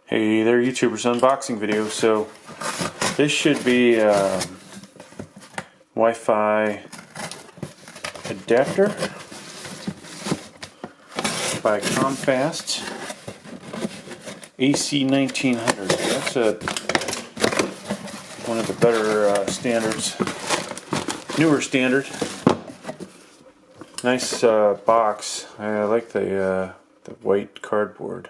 Hey there, YouTubers, unboxing video. So this should be a Wi-Fi adapter by Comfast, AC1900. That's one of the better standards, newer standard. Nice box. I like the white cardboard.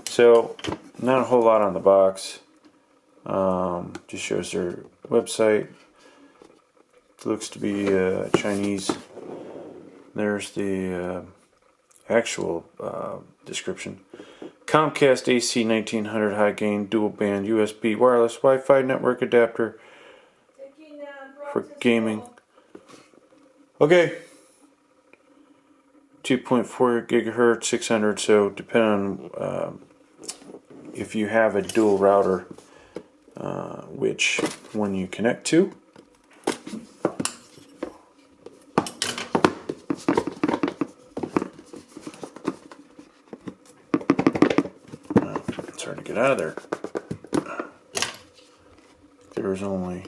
So, not a whole lot on the box. Just shows their website. It looks to be Chinese. There's the actual description. Comcast AC1900 high gain dual band USB wireless Wi-Fi network adapter for gaming. Okay. 2.4 gigahertz, 600. So depending on if you have a dual router, which one you connect to. It's hard to get out of there. There's only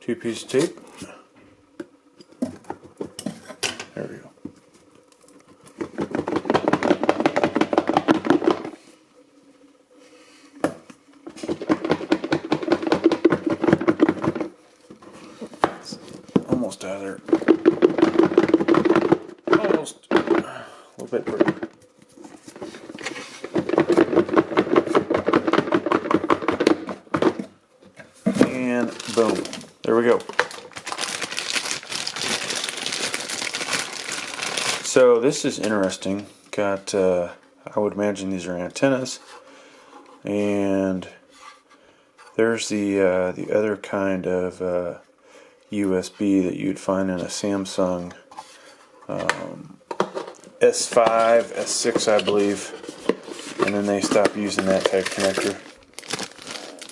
2 pieces of tape. There we go. Almost out of there. Almost. A little bit pretty. And boom. There we go. So this is interesting. Got, I would imagine these are antennas. And there's the other kind of USB that you'd find in a Samsung S5, S6, I believe, and then they stopped using that type connector.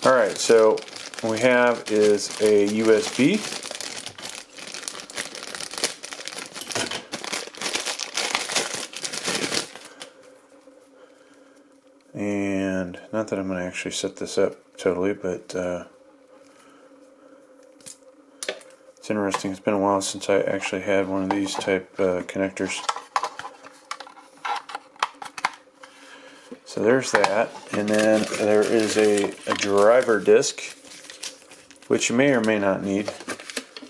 Alright, so what we have is a USB, and not that I'm going to actually set this up totally, but it's interesting. It's been a while since I actually had one of these type connectors. So there's that, and then there is a driver disc, which you may or may not need.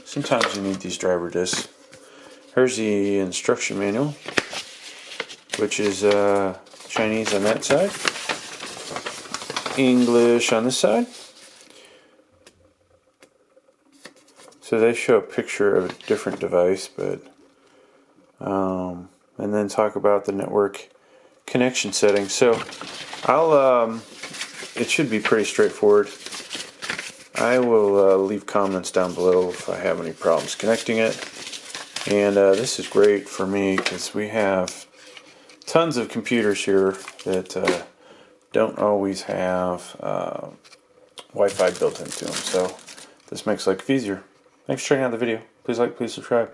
Sometimes you need these driver discs. Here's the instruction manual, which is Chinese on that side, English on this side. So they show a picture of a different device, but and then talk about the network connection settings. So I'll it should be pretty straightforward. I will leave comments down below if I have any problems connecting it. And this is great for me because we have tons of computers here that don't always have Wi-Fi built into them. So this makes life easier. Thanks for checking out the video. Please like, please subscribe.